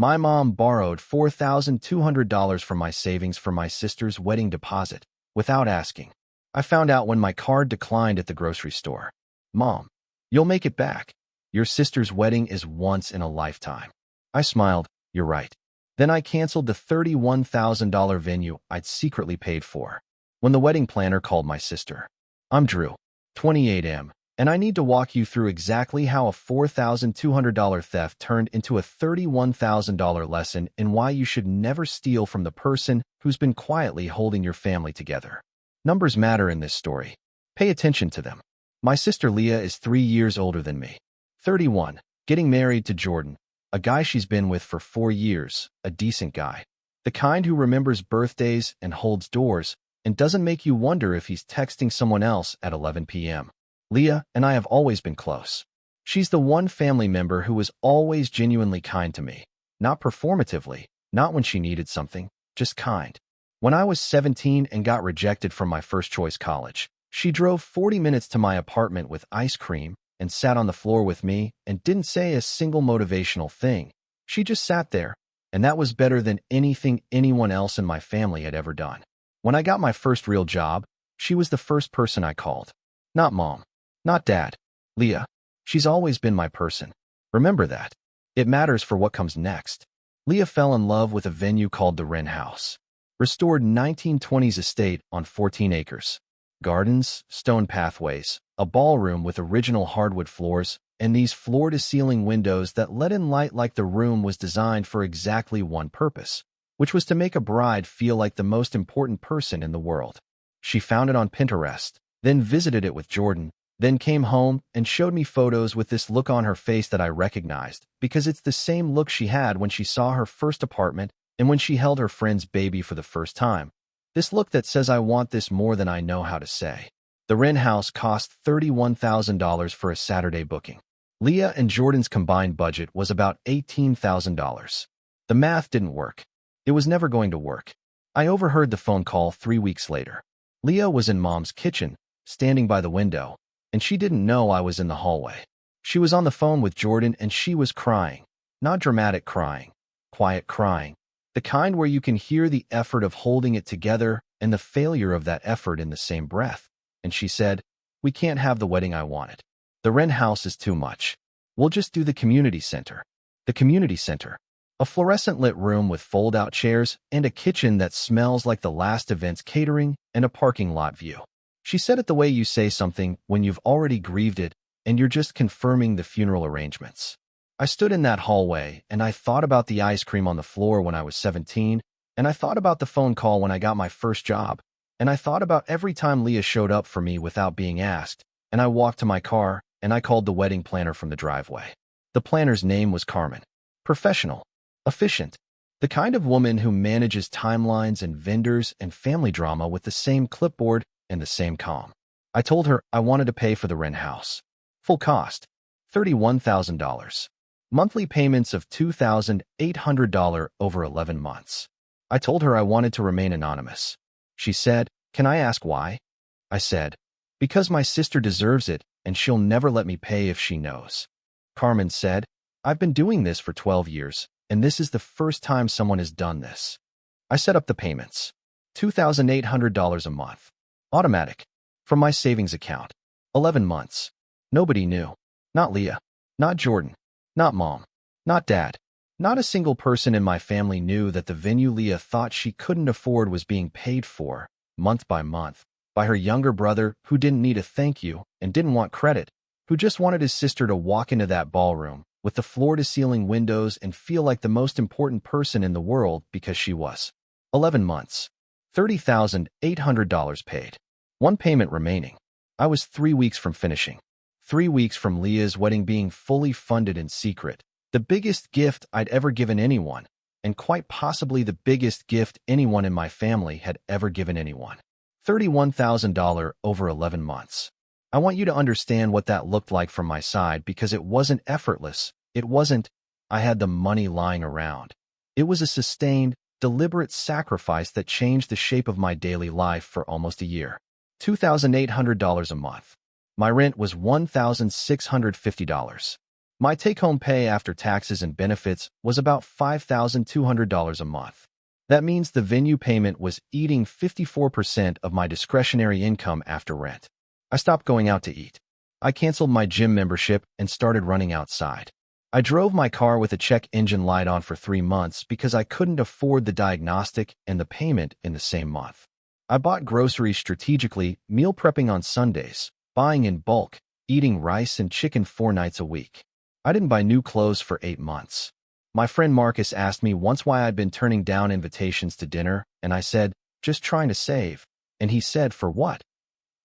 My mom borrowed $4,200 from my savings for my sister's wedding deposit, without asking. I found out when my card declined at the grocery store. Mom, you'll make it back. Your sister's wedding is once in a lifetime. I smiled. You're right. Then I canceled the $31,000 venue I'd secretly paid for. When the wedding planner called my sister, I'm Drew, 28M, and I need to walk you through exactly how a $4,200 theft turned into a $31,000 lesson in why you should never steal from the person who's been quietly holding your family together. Numbers matter in this story. Pay attention to them. My sister Leah is 3 years older than me, 31, getting married to Jordan, a guy she's been with for 4 years, a decent guy. The kind who remembers birthdays and holds doors and doesn't make you wonder if he's texting someone else at 11 p.m. Leah and I have always been close. She's the one family member who was always genuinely kind to me. Not performatively, not when she needed something, just kind. When I was 17 and got rejected from my first choice college, she drove 40 minutes to my apartment with ice cream and sat on the floor with me and didn't say a single motivational thing. She just sat there, and that was better than anything anyone else in my family had ever done. When I got my first real job, she was the first person I called. Not mom. Not dad. Leah. She's always been my person. Remember that. It matters for what comes next. Leah fell in love with a venue called the Wren House. Restored 1920s estate on 14 acres. Gardens, stone pathways, a ballroom with original hardwood floors, and these floor-to-ceiling windows that let in light like the room was designed for exactly one purpose, which was to make a bride feel like the most important person in the world. She found it on Pinterest, then visited it with Jordan, then came home and showed me photos with this look on her face that I recognized, because it's the same look she had when she saw her first apartment and when she held her friend's baby for the first time. This look that says I want this more than I know how to say. The Wren House cost $31,000 for a Saturday booking. Leah and Jordan's combined budget was about $18,000. The math didn't work. It was never going to work. I overheard the phone call 3 weeks later. Leah was in Mom's kitchen, standing by the window, and she didn't know I was in the hallway. She was on the phone with Jordan and she was crying. Not dramatic crying, quiet crying. The kind where you can hear the effort of holding it together and the failure of that effort in the same breath. And she said, "We can't have the wedding I wanted. The Wren House is too much. We'll just do the community center." The community center. A fluorescent-lit room with fold-out chairs and a kitchen that smells like the last event's catering and a parking lot view. She said it the way you say something when you've already grieved it and you're just confirming the funeral arrangements. I stood in that hallway and I thought about the ice cream on the floor when I was 17, and I thought about the phone call when I got my first job, and I thought about every time Leah showed up for me without being asked, and I walked to my car and I called the wedding planner from the driveway. The planner's name was Carmen. Professional. Efficient. The kind of woman who manages timelines and vendors and family drama with the same clipboard and the same calm. I told her I wanted to pay for the Wren House. Full cost, $31,000. Monthly payments of $2,800 over 11 months. I told her I wanted to remain anonymous. She said, "Can I ask why?" I said, "Because my sister deserves it and she'll never let me pay if she knows." Carmen said, "I've been doing this for 12 years. And this is the first time someone has done this." I set up the payments. $2,800 a month. Automatic. From my savings account. 11 months. Nobody knew. Not Leah. Not Jordan. Not Mom. Not Dad. Not a single person in my family knew that the venue Leah thought she couldn't afford was being paid for, month by month, by her younger brother who didn't need a thank you and didn't want credit, who just wanted his sister to walk into that ballroom with the floor-to-ceiling windows and feel like the most important person in the world because she was. 11 months. $30,800 paid. One payment remaining. I was 3 weeks from finishing. 3 weeks from Leah's wedding being fully funded in secret. The biggest gift I'd ever given anyone, and quite possibly the biggest gift anyone in my family had ever given anyone. $31,000 over 11 months. I want you to understand what that looked like from my side because it wasn't effortless. It wasn't, I had the money lying around. It was a sustained, deliberate sacrifice that changed the shape of my daily life for almost a year. $2,800 a month. My rent was $1,650. My take-home pay after taxes and benefits was about $5,200 a month. That means the venue payment was eating 54% of my discretionary income after rent. I stopped going out to eat. I canceled my gym membership and started running outside. I drove my car with a check engine light on for 3 months because I couldn't afford the diagnostic and the payment in the same month. I bought groceries strategically, meal prepping on Sundays, buying in bulk, eating rice and chicken 4 nights a week. I didn't buy new clothes for 8 months. My friend Marcus asked me once why I'd been turning down invitations to dinner, and I said, just trying to save. And he said, for what?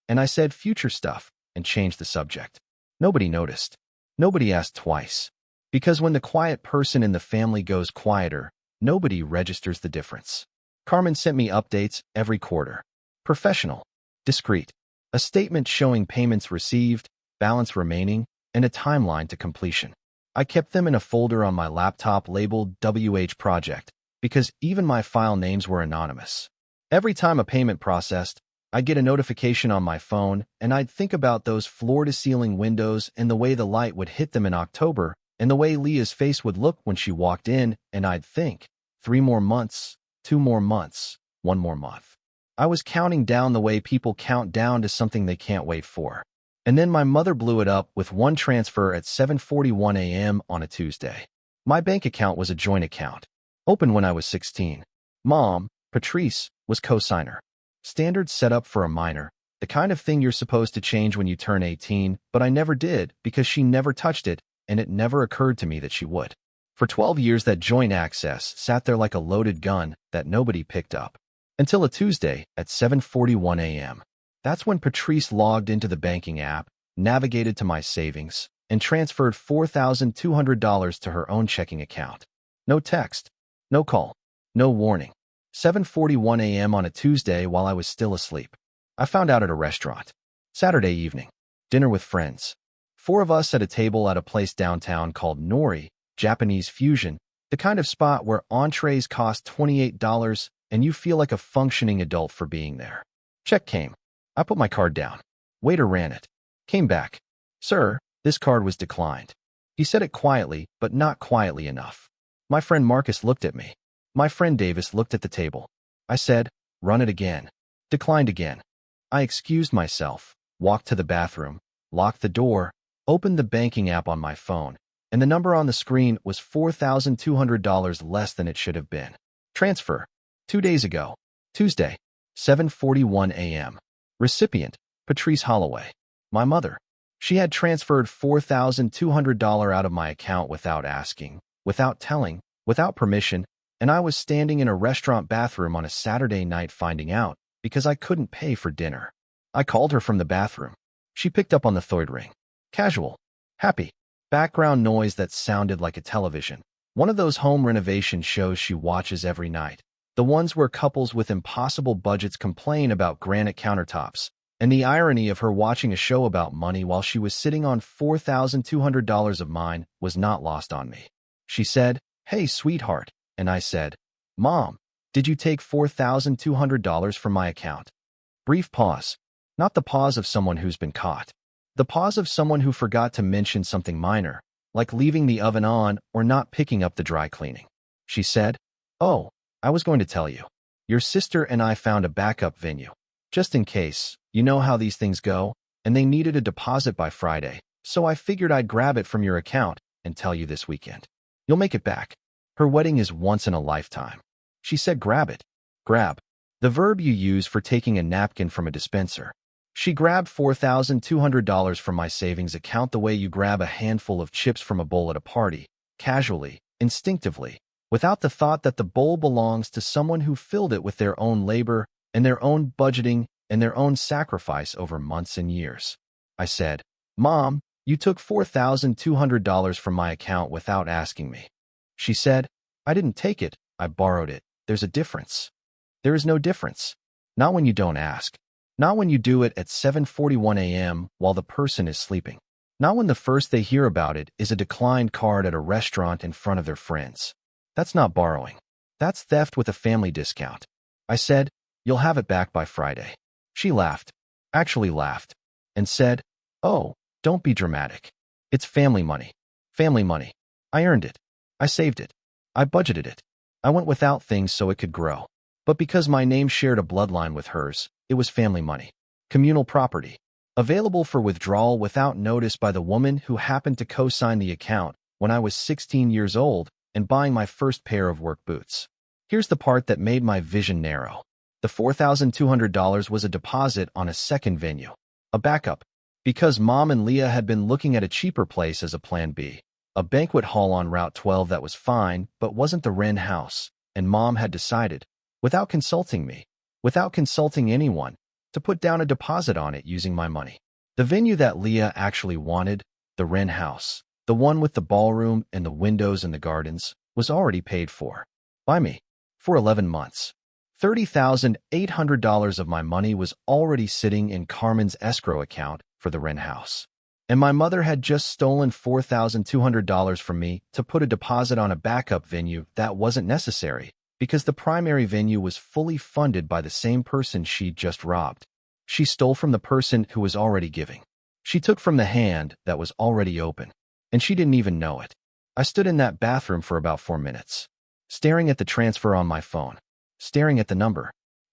And I said, future stuff, and changed the subject. Nobody noticed. Nobody asked twice. Because when the quiet person in the family goes quieter, nobody registers the difference. Carmen sent me updates every quarter. Professional. Discreet. A statement showing payments received, balance remaining, and a timeline to completion. I kept them in a folder on my laptop labeled WH Project, because even my file names were anonymous. Every time a payment processed, I'd get a notification on my phone, and I'd think about those floor-to-ceiling windows and the way the light would hit them in October, and the way Leah's face would look when she walked in, and I'd think, 3 more months, 2 more months, 1 more month. I was counting down the way people count down to something they can't wait for. And then my mother blew it up with one transfer at 7:41 a.m. on a Tuesday. My bank account was a joint account, opened when I was 16. Mom, Patrice, was co-signer. Standard setup for a minor, the kind of thing you're supposed to change when you turn 18, but I never did because she never touched it, and it never occurred to me that she would. For 12 years that joint access sat there like a loaded gun that nobody picked up. Until a Tuesday at 7:41 a.m. That's when Patrice logged into the banking app, navigated to my savings, and transferred $4,200 to her own checking account. No text, no call, no warning. 7:41 a.m. on a Tuesday while I was still asleep. I found out at a restaurant. Saturday evening. Dinner with friends. 4 of us at a table at a place downtown called Nori, Japanese fusion, the kind of spot where entrees cost $28 and you feel like a functioning adult for being there. Check came. I put my card down. Waiter ran it. Came back. Sir, this card was declined. He said it quietly, but not quietly enough. My friend Marcus looked at me. My friend Davis looked at the table. I said, run it again. Declined again. I excused myself, walked to the bathroom, locked the door, opened the banking app on my phone, and the number on the screen was $4,200 less than it should have been. Transfer. 2 days ago. Tuesday. 7:41 a.m. Recipient, Patrice Holloway. My mother. She had transferred $4,200 out of my account without asking, without telling, without permission, and I was standing in a restaurant bathroom on a Saturday night finding out because I couldn't pay for dinner. I called her from the bathroom. She picked up on the third ring. Casual. Happy. Background noise that sounded like a television. One of those home renovation shows she watches every night. The ones where couples with impossible budgets complain about granite countertops, and the irony of her watching a show about money while she was sitting on $4,200 of mine was not lost on me. She said, "Hey, sweetheart," and I said, "Mom, did you take $4,200 from my account?" Brief pause. Not the pause of someone who's been caught. The pause of someone who forgot to mention something minor, like leaving the oven on or not picking up the dry cleaning. She said, "Oh, I was going to tell you. Your sister and I found a backup venue. Just in case, you know how these things go, and they needed a deposit by Friday, so I figured I'd grab it from your account and tell you this weekend. You'll make it back. Her wedding is once in a lifetime." She said grab it. Grab. The verb you use for taking a napkin from a dispenser. She grabbed $4,200 from my savings account the way you grab a handful of chips from a bowl at a party, casually, instinctively, without the thought that the bowl belongs to someone who filled it with their own labor and their own budgeting and their own sacrifice over months and years. I said, "Mom, you took $4,200 from my account without asking me." She said, "I didn't take it, I borrowed it. There's a difference." There is no difference. Not when you don't ask. Not when you do it at 7:41 a.m. while the person is sleeping. Not when the first they hear about it is a declined card at a restaurant in front of their friends. That's not borrowing. That's theft with a family discount. I said, "You'll have it back by Friday." She laughed, actually laughed, and said, "Oh, don't be dramatic. It's family money. Family money. I earned it. I saved it. I budgeted it. I went without things so it could grow. But because my name shared a bloodline with hers, it was family money. Communal property. Available for withdrawal without notice by the woman who happened to co-sign the account when I was 16 years old and buying my first pair of work boots. Here's the part that made my vision narrow. The $4,200 was a deposit on a second venue. A backup. Because Mom and Leah had been looking at a cheaper place as a plan B. A banquet hall on Route 12 that was fine, but wasn't the Wren house, and Mom had decided, without consulting me, without consulting anyone, to put down a deposit on it using my money. The venue that Leah actually wanted, the Wren house, the one with the ballroom and the windows and the gardens, was already paid for. By me. For 11 months. $30,800 of my money was already sitting in Carmen's escrow account for the Wren house. And my mother had just stolen $4,200 from me to put a deposit on a backup venue that wasn't necessary, because the primary venue was fully funded by the same person she'd just robbed. She stole from the person who was already giving. She took from the hand that was already open, and she didn't even know it. I stood in that bathroom for about 4 minutes, staring at the transfer on my phone, staring at the number,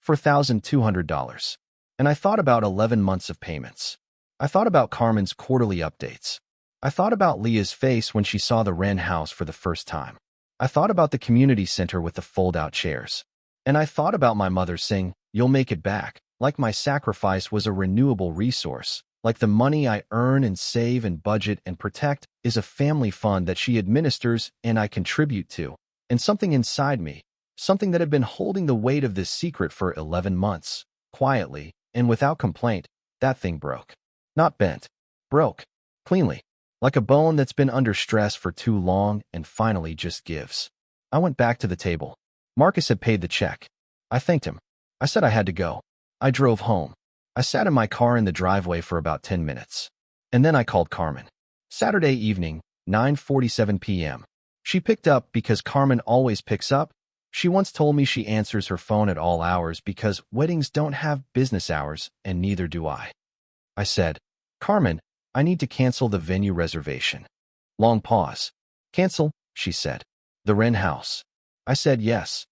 $4,200. And I thought about 11 months of payments. I thought about Carmen's quarterly updates. I thought about Leah's face when she saw the Wren house for the first time. I thought about the community center with the fold-out chairs. And I thought about my mother saying, "You'll make it back," like my sacrifice was a renewable resource, like the money I earn and save and budget and protect is a family fund that she administers and I contribute to. And something inside me, something that had been holding the weight of this secret for 11 months, quietly and without complaint, that thing broke. Not bent. Broke. Cleanly. Like a bone that's been under stress for too long and finally just gives. I went back to the table. Marcus had paid the check. I thanked him. I said I had to go. I drove home. I sat in my car in the driveway for about 10 minutes. And then I called Carmen. Saturday evening, 9:47 p.m. She picked up because Carmen always picks up. She once told me she answers her phone at all hours because weddings don't have business hours, and neither do I. I said, "Carmen, I need to cancel the venue reservation." Long pause. "Cancel?" she said. "The Wren house." I said, "Yes."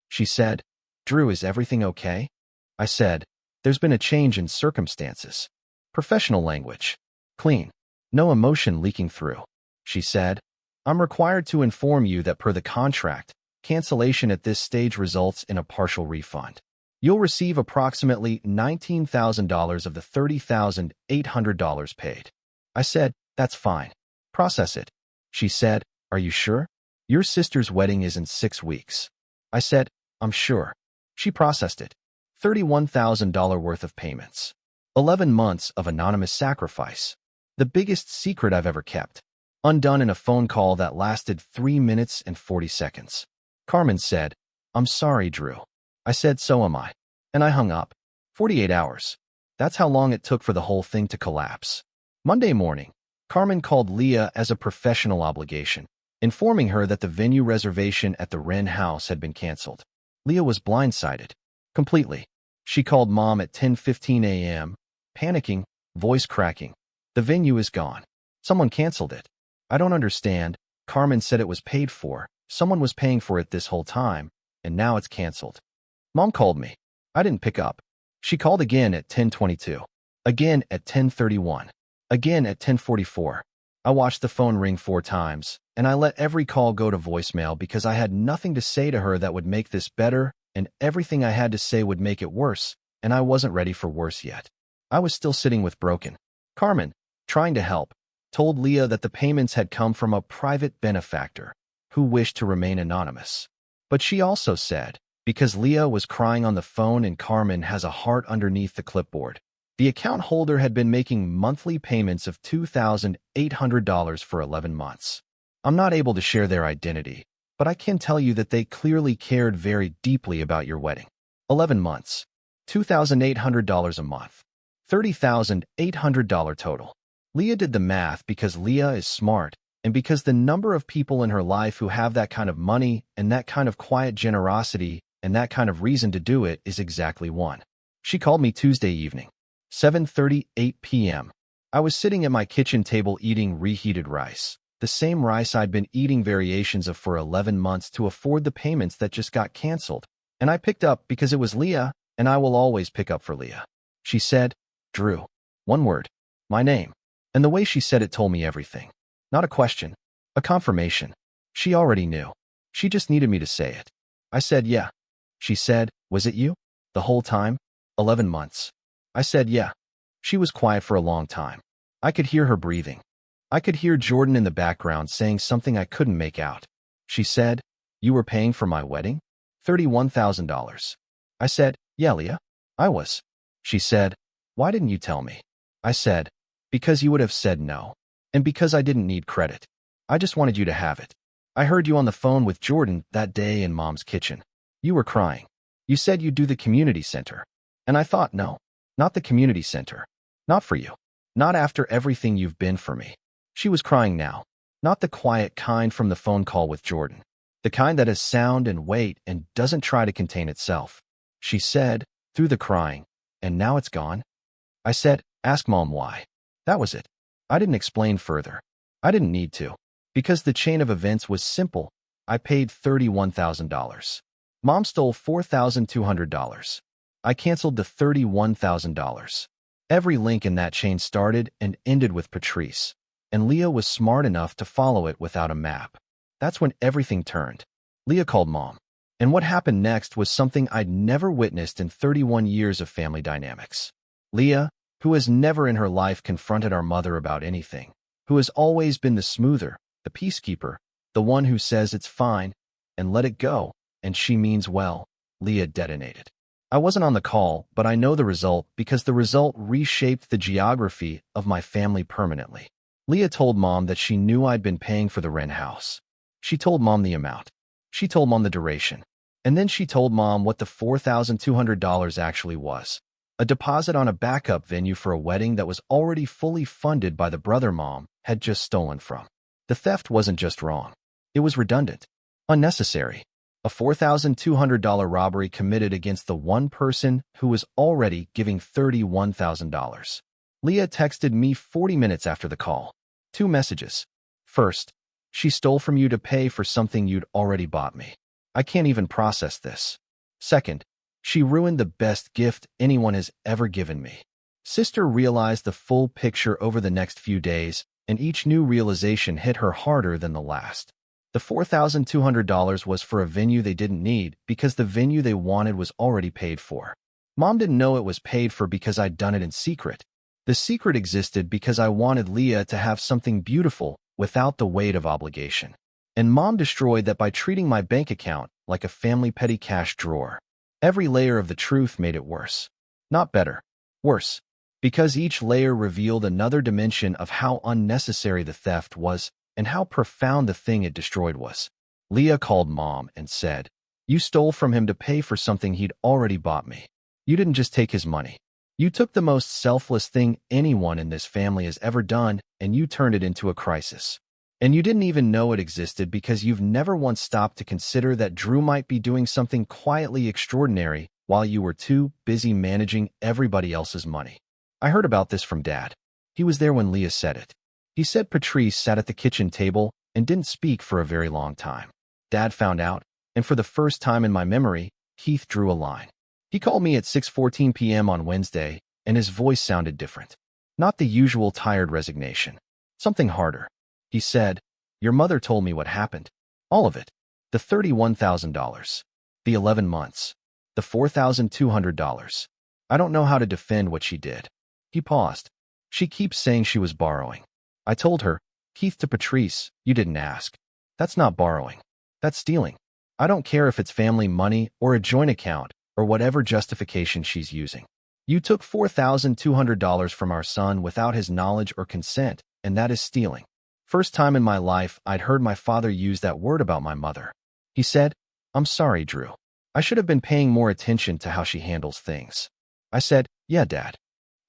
She said, "Drew, is everything okay?" I said, "There's been a change in circumstances." Professional language. Clean. No emotion leaking through. She said, "I'm required to inform you that per the contract, cancellation at this stage results in a partial refund. You'll receive approximately $19,000 of the $30,800 paid." I said, "That's fine. Process it." She said, "Are you sure? Your sister's wedding is in 6 weeks." I said, "I'm sure." She processed it. $31,000 worth of payments. 11 months of anonymous sacrifice. The biggest secret I've ever kept. Undone in a phone call that lasted 3 minutes and 40 seconds. Carmen said, "I'm sorry, Drew." I said, "So am I." And I hung up. 48 hours. That's how long it took for the whole thing to collapse. Monday morning, Carmen called Leah as a professional obligation, informing her that the venue reservation at the Wren house had been canceled. Leah was blindsided. Completely. She called Mom at 10:15 a.m., panicking, voice cracking. "The venue is gone. Someone canceled it." "I don't understand." Carmen said it was paid for. Someone was paying for it this whole time, and now it's canceled. Mom called me. I didn't pick up. She called again at 10:22. Again at 10:31. Again at 10:44. I watched the phone ring 4 times, and I let every call go to voicemail because I had nothing to say to her that would make this better, and everything I had to say would make it worse, and I wasn't ready for worse yet. I was still sitting with broken. Carmen, trying to help, told Leah that the payments had come from a private benefactor who wished to remain anonymous. But she also said, because Leah was crying on the phone and Carmen has a heart underneath the clipboard, the account holder had been making monthly payments of $2,800 for 11 months. I'm not able to share their identity, but I can tell you that they clearly cared very deeply about your wedding. 11 months. $2,800 a month. $30,800 total. Leah did the math because Leah is smart, and because the number of people in her life who have that kind of money and that kind of quiet generosity and that kind of reason to do it is exactly 1. She called me Tuesday evening, 7:38 p.m. I was sitting at my kitchen table eating reheated rice. The same rice I'd been eating variations of for 11 months to afford the payments that just got canceled. And I picked up because it was Leah, and I will always pick up for Leah. She said, Drew. One word. My name. And the way she said it told me everything. Not a question. A confirmation. She already knew. She just needed me to say it. I said, yeah. She said, was it you? The whole time? 11 months. I said, yeah. She was quiet for a long time. I could hear her breathing. I could hear Jordan in the background saying something I couldn't make out. She said, you were paying for my wedding? $31,000. I said, yeah, Leah. I was. She said, why didn't you tell me? I said, because you would have said no. And because I didn't need credit. I just wanted you to have it. I heard you on the phone with Jordan that day in Mom's kitchen. You were crying. You said you'd do the community center. And I thought, no, not the community center. Not for you. Not after everything you've been for me. She was crying now. Not the quiet kind from the phone call with Jordan. The kind that has sound and weight and doesn't try to contain itself. She said, through the crying, and now it's gone? I said, ask Mom why. That was it. I didn't explain further. I didn't need to. Because the chain of events was simple. I paid $31,000. Mom stole $4,200. I canceled the $31,000. Every link in that chain started and ended with Patrice. And Leah was smart enough to follow it without a map. That's when everything turned. Leah called Mom. And what happened next was something I'd never witnessed in 31 years of family dynamics. Leah, who has never in her life confronted our mother about anything, who has always been the smoother, the peacekeeper, the one who says it's fine, and let it go, and she means well, Leah detonated. I wasn't on the call, but I know the result because the result reshaped the geography of my family permanently. Leah told Mom that she knew I'd been paying for the rent house. She told Mom the amount. She told Mom the duration. And then she told Mom what the $4,200 actually was. A deposit on a backup venue for a wedding that was already fully funded by the brother Mom had just stolen from. The theft wasn't just wrong. It was redundant. Unnecessary. A $4,200 robbery committed against the one person who was already giving $31,000. Leah texted me 40 minutes after the call. 2 messages. First, she stole from you to pay for something you'd already bought me. I can't even process this. Second, she ruined the best gift anyone has ever given me. Sister realized the full picture over the next few days, and each new realization hit her harder than the last. The $4,200 was for a venue they didn't need because the venue they wanted was already paid for. Mom didn't know it was paid for because I'd done it in secret. The secret existed because I wanted Leah to have something beautiful without the weight of obligation. And Mom destroyed that by treating my bank account like a family petty cash drawer. Every layer of the truth made it worse. Not better. Worse. Because each layer revealed another dimension of how unnecessary the theft was and how profound the thing it destroyed was. Leah called Mom and said, you stole from him to pay for something he'd already bought me. You didn't just take his money. You took the most selfless thing anyone in this family has ever done, and you turned it into a crisis. And you didn't even know it existed because you've never once stopped to consider that Drew might be doing something quietly extraordinary while you were too busy managing everybody else's money. I heard about this from Dad. He was there when Leah said it. He said Patrice sat at the kitchen table and didn't speak for a very long time. Dad found out, and for the first time in my memory, Keith drew a line. He called me at 6:14 p.m. on Wednesday, and his voice sounded different. Not the usual tired resignation. Something harder. He said, your mother told me what happened. All of it. The $31,000. The 11 months. The $4,200. I don't know how to defend what she did. He paused. She keeps saying she was borrowing. I told her, Keith to Patrice, you didn't ask. That's not borrowing. That's stealing. I don't care if it's family money or a joint account or whatever justification she's using. You took $4,200 from our son without his knowledge or consent, and that is stealing. First time in my life I'd heard my father use that word about my mother. He said, I'm sorry, Drew. I should have been paying more attention to how she handles things. I said, yeah, Dad.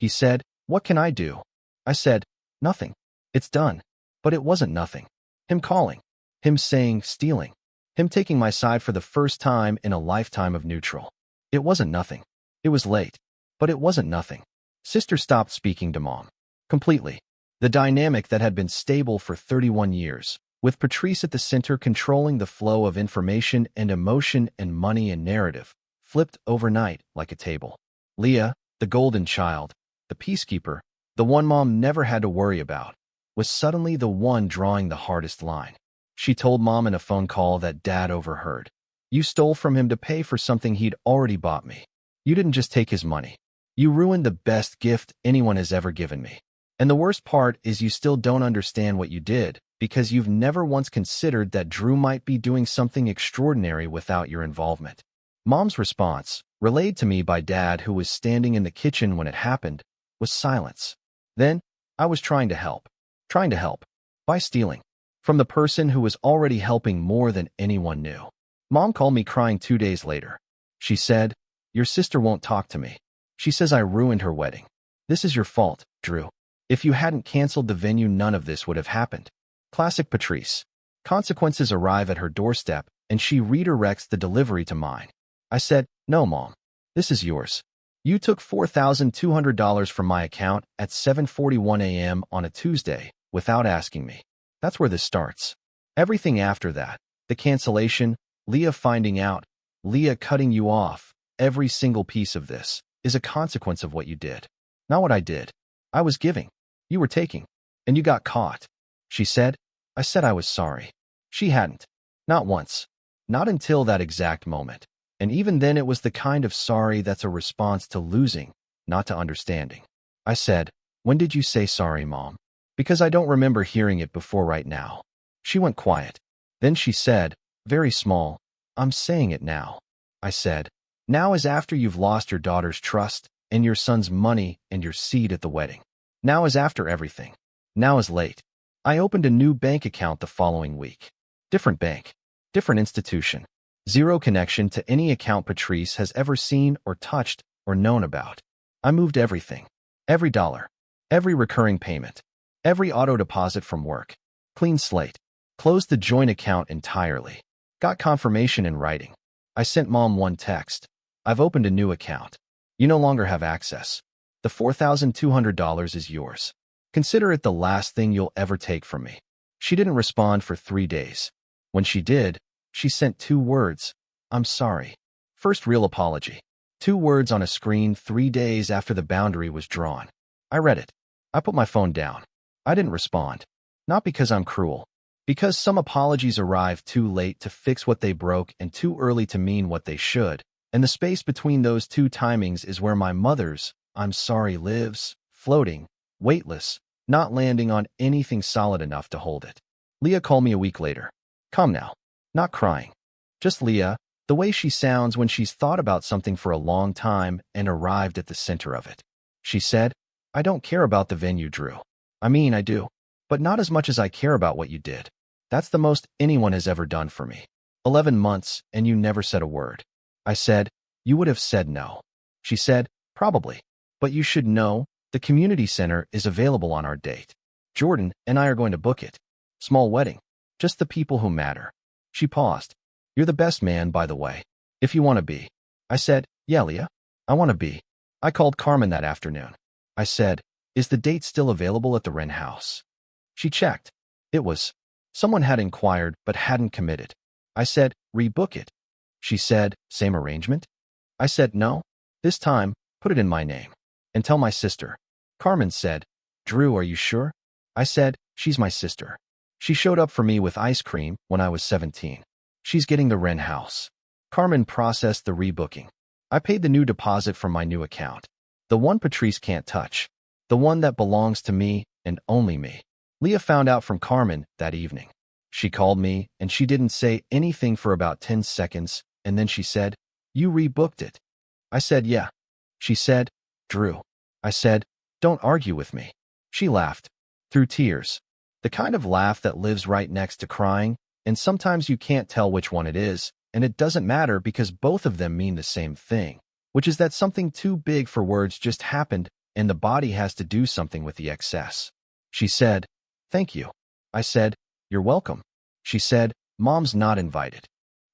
He said, what can I do? I said, nothing. It's done. But it wasn't nothing. Him calling. Him saying stealing. Him taking my side for the first time in a lifetime of neutral. It wasn't nothing. It was late. But it wasn't nothing. Sister stopped speaking to Mom. Completely. The dynamic that had been stable for 31 years, with Patrice at the center controlling the flow of information and emotion and money and narrative, flipped overnight like a table. Leah, the golden child, the peacekeeper, the one Mom never had to worry about, was suddenly the one drawing the hardest line. She told Mom in a phone call that Dad overheard. "You stole from him to pay for something he'd already bought me. You didn't just take his money. You ruined the best gift anyone has ever given me. And the worst part is you still don't understand what you did, because you've never once considered that Drew might be doing something extraordinary without your involvement." Mom's response, relayed to me by Dad, who was standing in the kitchen when it happened, was silence. Then, I was trying to help. Trying to help. By stealing. From the person who was already helping more than anyone knew. Mom called me crying 2 days later. She said, "Your sister won't talk to me. She says I ruined her wedding. This is your fault, Drew. If you hadn't canceled the venue, none of this would have happened." Classic Patrice. Consequences arrive at her doorstep, and she redirects the delivery to mine. I said, "No, Mom. This is yours. You took $4,200 from my account at 7:41 a.m. on a Tuesday without asking me. That's where this starts. Everything after that, the cancellation, Leah finding out, Leah cutting you off, every single piece of this is a consequence of what you did. Not what I did. I was giving. You were taking. And you got caught." She said. I said I was sorry. She hadn't. Not once. Not until that exact moment. And even then it was the kind of sorry that's a response to losing, not to understanding. I said, "When did you say sorry, Mom? Because I don't remember hearing it before right now." She went quiet. Then she said, very small, "I'm saying it now." I said, "Now is after you've lost your daughter's trust, and your son's money, and your seat at the wedding. Now is after everything. Now is late." I opened a new bank account the following week. Different bank. Different institution. Zero connection to any account Patrice has ever seen or touched or known about. I moved everything. Every dollar. Every recurring payment. Every auto deposit from work. Clean slate. Closed the joint account entirely. Got confirmation in writing. I sent Mom one text. "I've opened a new account. You no longer have access. The $4,200 is yours. Consider it the last thing you'll ever take from me." She didn't respond for 3 days. When she did, she sent 2 words. "I'm sorry." First real apology. 2 words on a screen 3 days after the boundary was drawn. I read it. I put my phone down. I didn't respond. Not because I'm cruel. Because some apologies arrive too late to fix what they broke and too early to mean what they should. And the space between those 2 timings is where my mother's "I'm sorry" lives, floating, weightless, not landing on anything solid enough to hold it. Leah called me a week later. Calm now. Not crying. Just Leah, the way she sounds when she's thought about something for a long time and arrived at the center of it. She said, "I don't care about the venue, Drew. I mean, I do. But not as much as I care about what you did. That's the most anyone has ever done for me. 11 months, and you never said a word." I said, "You would have said no." She said, "Probably. But you should know, the community center is available on our date. Jordan and I are going to book it. Small wedding. Just the people who matter." She paused. "You're the best man, by the way. If you want to be." I said, "Yeah, Leah. I want to be." I called Carmen that afternoon. I said, "Is the date still available at the Wren house?" She checked. It was. Someone had inquired but hadn't committed. I said, "Rebook it." She said, "Same arrangement?" I said, "No. This time, put it in my name. And tell my sister." Carmen said, "Drew, are you sure?" I said, "She's my sister. She showed up for me with ice cream when I was 17. She's getting the Wren house." Carmen processed the rebooking. I paid the new deposit from my new account. The one Patrice can't touch. The one that belongs to me and only me. Leah found out from Carmen that evening. She called me, and she didn't say anything for about 10 seconds, and then she said, "You rebooked it." I said, "Yeah." She said, "Drew." I said, "Don't argue with me." She laughed. Through tears. The kind of laugh that lives right next to crying, and sometimes you can't tell which one it is, and it doesn't matter because both of them mean the same thing, which is that something too big for words just happened, and the body has to do something with the excess. She said, "Thank you." I said, "You're welcome." She said, "Mom's not invited."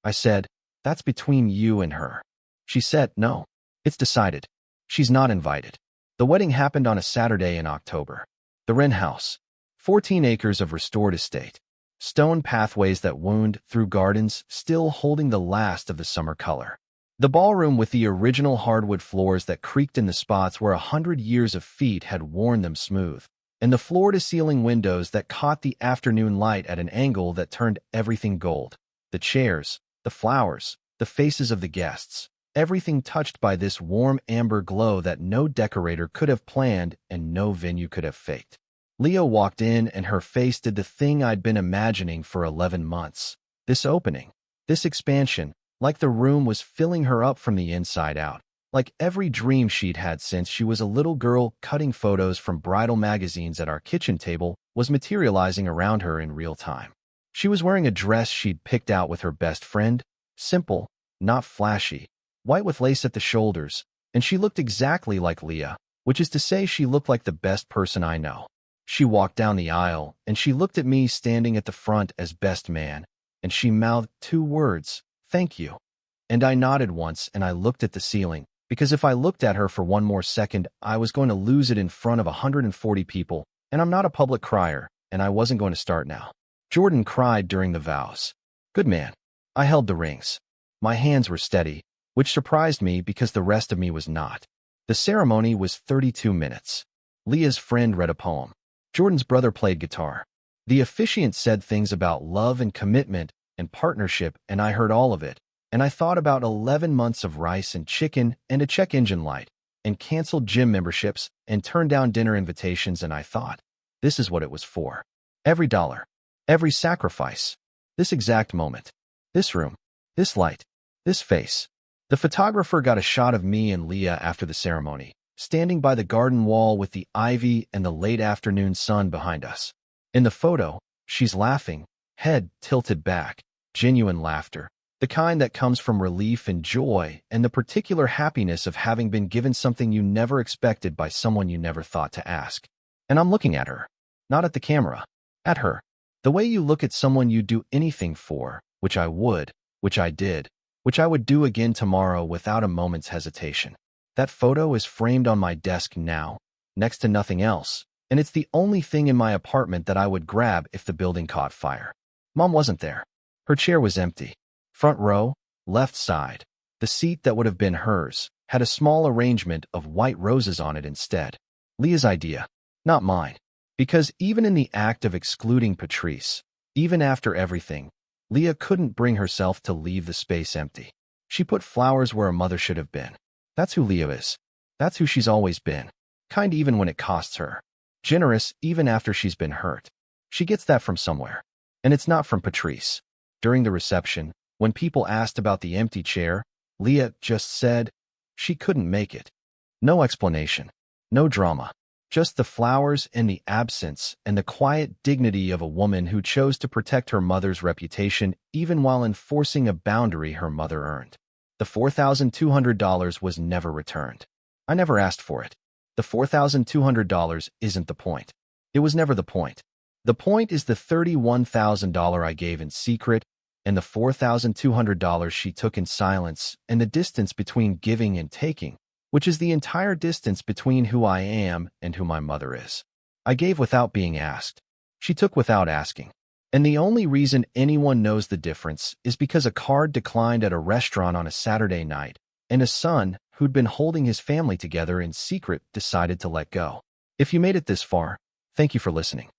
I said, "That's between you and her." She said, "No. It's decided. She's not invited." The wedding happened on a Saturday in October. The Wren House. 14 acres of restored estate. Stone pathways that wound through gardens, still holding the last of the summer color. The ballroom with the original hardwood floors that creaked in the spots where 100 years of feet had worn them smooth. And the floor-to-ceiling windows that caught the afternoon light at an angle that turned everything gold. The chairs, the flowers, the faces of the guests. Everything touched by this warm amber glow that no decorator could have planned and no venue could have faked. Leah walked in and her face did the thing I'd been imagining for 11 months. This opening, this expansion, like the room was filling her up from the inside out. Like every dream she'd had since she was a little girl, cutting photos from bridal magazines at our kitchen table was materializing around her in real time. She was wearing a dress she'd picked out with her best friend, simple, not flashy, white with lace at the shoulders, and she looked exactly like Leah, which is to say she looked like the best person I know. She walked down the aisle, and she looked at me standing at the front as best man, and she mouthed 2 words, "Thank you." And I nodded once and I looked at the ceiling, because if I looked at her for one more second, I was going to lose it in front of 140 people, and I'm not a public crier, and I wasn't going to start now. Jordan cried during the vows. Good man. I held the rings. My hands were steady, which surprised me because the rest of me was not. The ceremony was 32 minutes. Leah's friend read a poem. Jordan's brother played guitar. The officiant said things about love and commitment and partnership, and I heard all of it. And I thought about 11 months of rice and chicken and a check engine light, and canceled gym memberships and turned down dinner invitations, and I thought, this is what it was for. Every dollar, every sacrifice, this exact moment, this room, this light, this face. The photographer got a shot of me and Leah after the ceremony, standing by the garden wall with the ivy and the late afternoon sun behind us. In the photo, she's laughing, head tilted back, genuine laughter. The kind that comes from relief and joy and the particular happiness of having been given something you never expected by someone you never thought to ask. And I'm looking at her, not at the camera, at her. The way you look at someone you'd do anything for, which I would, which I did, which I would do again tomorrow without a moment's hesitation. That photo is framed on my desk now, next to nothing else, and it's the only thing in my apartment that I would grab if the building caught fire. Mom wasn't there. Her chair was empty. Front row, left side. The seat that would have been hers had a small arrangement of white roses on it instead. Leah's idea, not mine. Because even in the act of excluding Patrice, even after everything, Leah couldn't bring herself to leave the space empty. She put flowers where a mother should have been. That's who Leah is. That's who she's always been. Kind even when it costs her. Generous even after she's been hurt. She gets that from somewhere. And it's not from Patrice. During the reception, when people asked about the empty chair, Leah just said she couldn't make it. No explanation. No drama. Just the flowers and the absence and the quiet dignity of a woman who chose to protect her mother's reputation even while enforcing a boundary her mother earned. The $4,200 was never returned. I never asked for it. The $4,200 isn't the point. It was never the point. The point is the $31,000 I gave in secret and the $4,200 she took in silence and the distance between giving and taking, which is the entire distance between who I am and who my mother is. I gave without being asked. She took without asking. And the only reason anyone knows the difference is because a card declined at a restaurant on a Saturday night, and a son who'd been holding his family together in secret decided to let go. If you made it this far, thank you for listening.